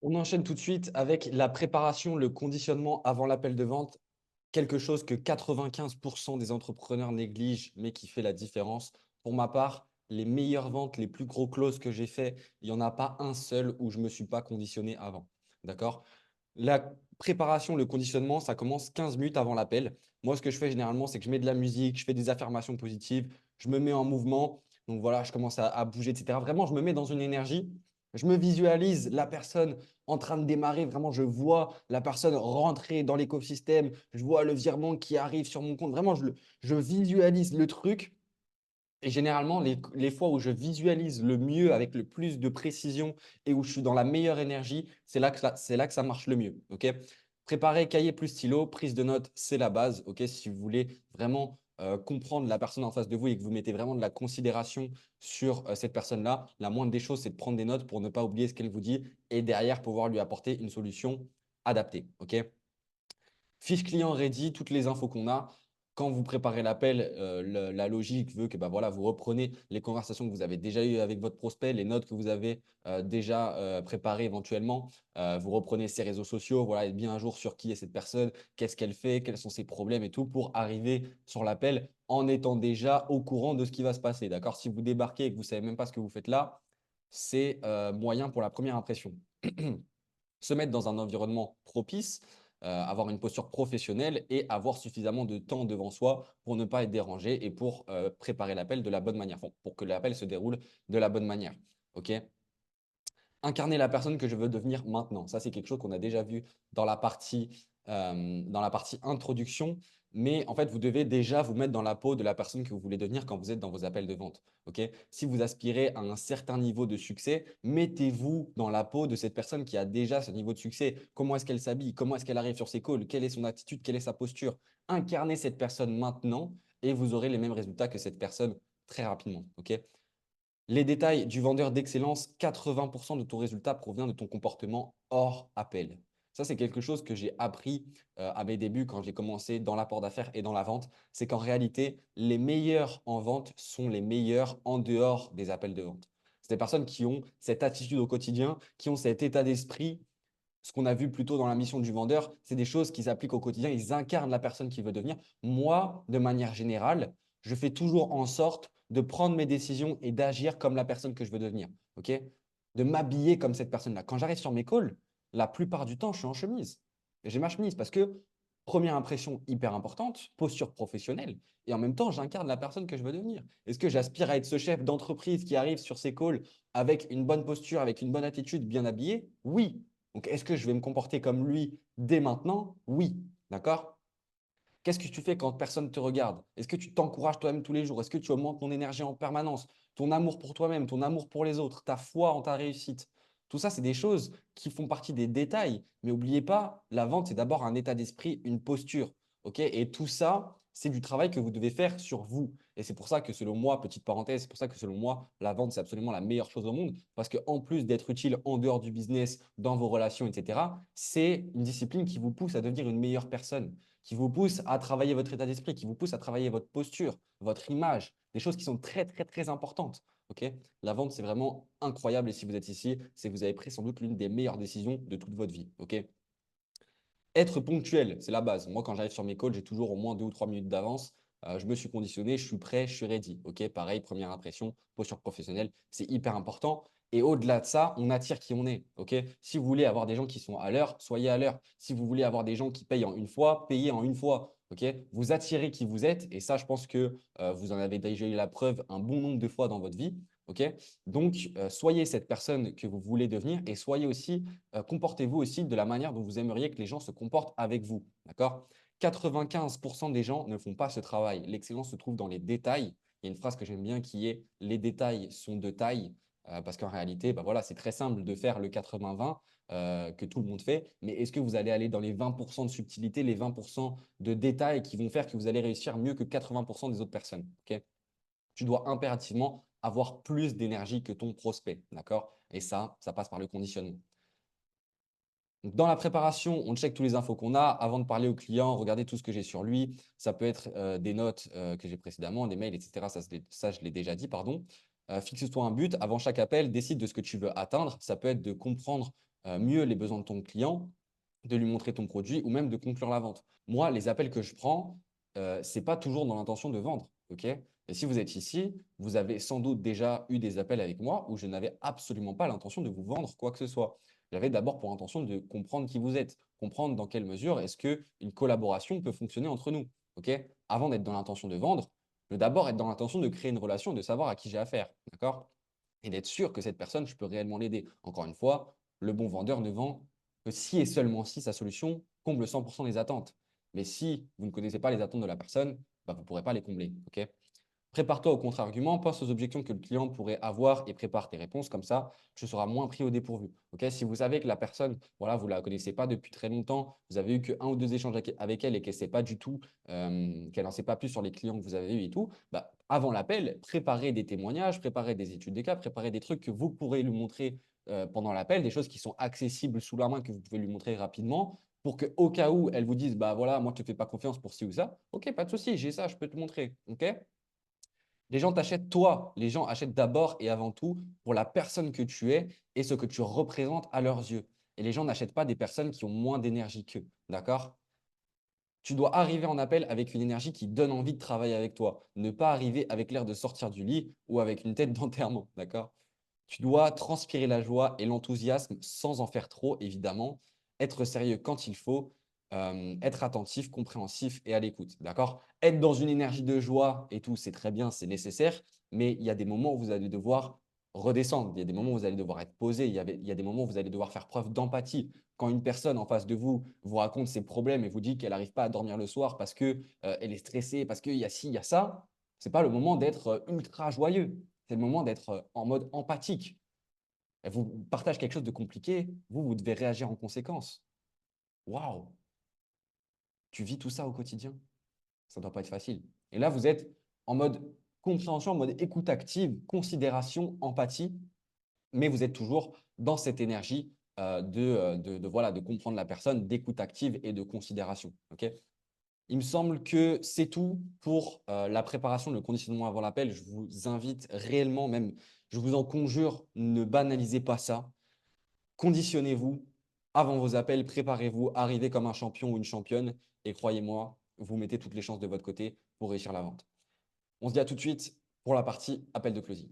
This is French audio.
On enchaîne tout de suite avec la préparation, le conditionnement avant l'appel de vente. Quelque chose que 95% des entrepreneurs négligent, mais qui fait la différence. Pour ma part, les meilleures ventes, les plus gros closes que j'ai fait, il n'y en a pas un seul où je ne me suis pas conditionné avant. D'accord? La préparation, le conditionnement, ça commence 15 minutes avant l'appel. Moi, ce que je fais généralement, c'est que je mets de la musique, je fais des affirmations positives, je me mets en mouvement. Donc voilà, je commence à bouger, etc. Vraiment, je me mets dans une énergie. Je me visualise la personne en train de démarrer. Vraiment, je vois la personne rentrer dans l'écosystème. Je vois le virement qui arrive sur mon compte. Vraiment, je visualise le truc. Et généralement, les fois où je visualise le mieux avec le plus de précision et où je suis dans la meilleure énergie, c'est là que ça marche le mieux. Ok. Préparer cahier plus stylo, prise de notes, c'est la base. Ok. Si vous voulez vraiment comprendre la personne en face de vous et que vous mettez vraiment de la considération sur cette personne-là, la moindre des choses, c'est de prendre des notes pour ne pas oublier ce qu'elle vous dit et derrière pouvoir lui apporter une solution adaptée. Ok. Fiche client ready, toutes les infos qu'on a. Quand vous préparez l'appel, la logique veut que bah, voilà, vous reprenez les conversations que vous avez déjà eues avec votre prospect, les notes que vous avez déjà préparées éventuellement. Vous reprenez ses réseaux sociaux, voilà, être bien à jour sur qui est cette personne, qu'est-ce qu'elle fait, quels sont ses problèmes et tout pour arriver sur l'appel en étant déjà au courant de ce qui va se passer. D'accord? Si vous débarquez et que vous ne savez même pas ce que vous faites là, c'est moyen pour la première impression. Se mettre dans un environnement propice, avoir une posture professionnelle et avoir suffisamment de temps devant soi pour ne pas être dérangé et pour préparer l'appel de la bonne manière, enfin, pour que l'appel se déroule de la bonne manière. OK? Incarner la personne que je veux devenir maintenant. Ça, c'est quelque chose qu'on a déjà vu dans la partie introduction. Mais en fait, vous devez déjà vous mettre dans la peau de la personne que vous voulez devenir quand vous êtes dans vos appels de vente. Ok. Si vous aspirez à un certain niveau de succès, mettez-vous dans la peau de cette personne qui a déjà ce niveau de succès. Comment est-ce qu'elle s'habille? Comment est-ce qu'elle arrive sur ses calls? Quelle est son attitude? Quelle est sa posture? Incarnez cette personne maintenant et vous aurez les mêmes résultats que cette personne très rapidement. Ok. Les détails du vendeur d'excellence, 80% de ton résultat provient de ton comportement hors appel. Ça, c'est quelque chose que j'ai appris à mes débuts quand j'ai commencé dans l'apport d'affaires et dans la vente. C'est qu'en réalité, les meilleurs en vente sont les meilleurs en dehors des appels de vente. C'est des personnes qui ont cette attitude au quotidien, qui ont cet état d'esprit. Ce qu'on a vu plutôt dans la mission du vendeur, c'est des choses qui s'appliquent au quotidien. Ils incarnent la personne qu'ils veulent devenir. Moi, de manière générale, je fais toujours en sorte de prendre mes décisions et d'agir comme la personne que je veux devenir. OK? De m'habiller comme cette personne-là. Quand j'arrive sur mes calls, la plupart du temps, je suis en chemise. J'ai ma chemise parce que première impression hyper importante, posture professionnelle, et en même temps, j'incarne la personne que je veux devenir. Est-ce que j'aspire à être ce chef d'entreprise qui arrive sur ses calls avec une bonne posture, avec une bonne attitude, bien habillé? Oui. Donc, est-ce que je vais me comporter comme lui dès maintenant? Oui. D'accord? Qu'est-ce que tu fais quand personne ne te regarde? Est-ce que tu t'encourages toi-même tous les jours? Est-ce que tu augmentes ton énergie en permanence? Ton amour pour toi-même, ton amour pour les autres, ta foi en ta réussite? Tout ça, c'est des choses qui font partie des détails. Mais n'oubliez pas, la vente, c'est d'abord un état d'esprit, une posture. OK? Et tout ça, c'est du travail que vous devez faire sur vous. Et c'est pour ça que selon moi, petite parenthèse, c'est pour ça que selon moi, la vente, c'est absolument la meilleure chose au monde. Parce qu'en plus d'être utile en dehors du business, dans vos relations, etc., c'est une discipline qui vous pousse à devenir une meilleure personne, qui vous pousse à travailler votre état d'esprit, qui vous pousse à travailler votre posture, votre image, des choses qui sont très, très, très importantes. OK? La vente, c'est vraiment incroyable. Et si vous êtes ici, c'est que vous avez pris sans doute l'une des meilleures décisions de toute votre vie. OK? Être ponctuel, c'est la base. Moi, quand j'arrive sur mes calls, j'ai toujours au moins 2 ou 3 minutes d'avance. Je me suis conditionné, je suis prêt, je suis ready. OK, pareil, première impression, posture professionnelle, c'est hyper important. Et au-delà de ça, on attire qui on est. OK, si vous voulez avoir des gens qui sont à l'heure, soyez à l'heure. Si vous voulez avoir des gens qui payent en une fois, payez en une fois. OK, vous attirez qui vous êtes. Et ça, je pense que vous en avez déjà eu la preuve un bon nombre de fois dans votre vie. OK, donc soyez cette personne que vous voulez devenir et soyez aussi comportez-vous aussi de la manière dont vous aimeriez que les gens se comportent avec vous. D'accord? 95% des gens ne font pas ce travail. L'excellence se trouve dans les détails. Il y a une phrase que j'aime bien qui est les détails sont de taille. Parce qu'en réalité, bah voilà, c'est très simple de faire le 80-20 que tout le monde fait. Mais est-ce que vous allez aller dans les 20% de subtilité, les 20% de détails qui vont faire que vous allez réussir mieux que 80% des autres personnes? Ok. Tu dois impérativement avoir plus d'énergie que ton prospect. D'accord? Et ça passe par le conditionnement. Donc, dans la préparation, on check tous les infos qu'on a avant de parler au client, regarder tout ce que j'ai sur lui. Ça peut être des notes que j'ai précédemment, des mails, etc. Ça, je l'ai déjà dit, pardon. Fixe-toi un but avant chaque appel, décide de ce que tu veux atteindre. Ça peut être de comprendre mieux les besoins de ton client, de lui montrer ton produit ou même de conclure la vente. Moi, les appels que je prends, ce n'est pas toujours dans l'intention de vendre. Ok. Et si vous êtes ici, vous avez sans doute déjà eu des appels avec moi où je n'avais absolument pas l'intention de vous vendre quoi que ce soit. J'avais d'abord pour intention de comprendre qui vous êtes, comprendre dans quelle mesure est-ce qu'une collaboration peut fonctionner entre nous. Ok. Avant d'être dans l'intention de vendre, je veux d'abord être dans l'intention de créer une relation, de savoir à qui j'ai affaire. D'accord. Et d'être sûr que cette personne, je peux réellement l'aider. Encore une fois, le bon vendeur ne vend que si et seulement si sa solution comble 100% des attentes. Mais si vous ne connaissez pas les attentes de la personne, bah, vous ne pourrez pas les combler. Ok. Prépare-toi au contre-argument, pense aux objections que le client pourrait avoir et prépare tes réponses. Comme ça, tu seras moins pris au dépourvu. Ok. Si vous savez que la personne, voilà, vous ne la connaissez pas depuis très longtemps, vous avez eu que un ou deux échanges avec elle et qu'elle ne sait pas du tout, qu'elle n'en sait pas plus sur les clients que vous avez eus et tout, bah, avant l'appel, préparez des témoignages, préparez des études de cas, préparez des trucs que vous pourrez lui montrer pendant l'appel, des choses qui sont accessibles sous la main, que vous pouvez lui montrer rapidement pour qu'au cas où elle vous dise, bah voilà, moi je ne te fais pas confiance pour ci ou ça, ok, pas de souci, j'ai ça, je peux te montrer. Ok. Les gens t'achètent toi. Les gens achètent d'abord et avant tout pour la personne que tu es et ce que tu représentes à leurs yeux. Et les gens n'achètent pas des personnes qui ont moins d'énergie qu'eux. D'accord? Tu dois arriver en appel avec une énergie qui donne envie de travailler avec toi. Ne pas arriver avec l'air de sortir du lit ou avec une tête d'enterrement. D'accord? Tu dois transpirer la joie et l'enthousiasme sans en faire trop, évidemment. Être sérieux quand il faut, être attentif, compréhensif et à l'écoute. D'accord? Être dans une énergie de joie et tout, c'est très bien, c'est nécessaire, mais il y a des moments où vous allez devoir redescendre. Il y a des moments où vous allez devoir être posé. Il y a des moments où vous allez devoir faire preuve d'empathie. Quand une personne en face de vous vous raconte ses problèmes et vous dit qu'elle n'arrive pas à dormir le soir parce qu'elle est stressée, parce qu'il y a ci, il y a ça, ce n'est pas le moment d'être ultra joyeux. C'est le moment d'être en mode empathique. Elle vous partage quelque chose de compliqué, vous devez réagir en conséquence. Waouh, tu vis tout ça au quotidien? Ça ne doit pas être facile. Et là, vous êtes en mode compréhension, en mode écoute active, considération, empathie, mais vous êtes toujours dans cette énergie voilà, de comprendre la personne, d'écoute active et de considération. Ok. Il me semble que c'est tout pour la préparation, le conditionnement avant l'appel. Je vous invite réellement, même, je vous en conjure, ne banalisez pas ça. Conditionnez-vous avant vos appels, préparez-vous, arrivez comme un champion ou une championne et croyez-moi, vous mettez toutes les chances de votre côté pour réussir la vente. On se dit à tout de suite pour la partie appel de closing.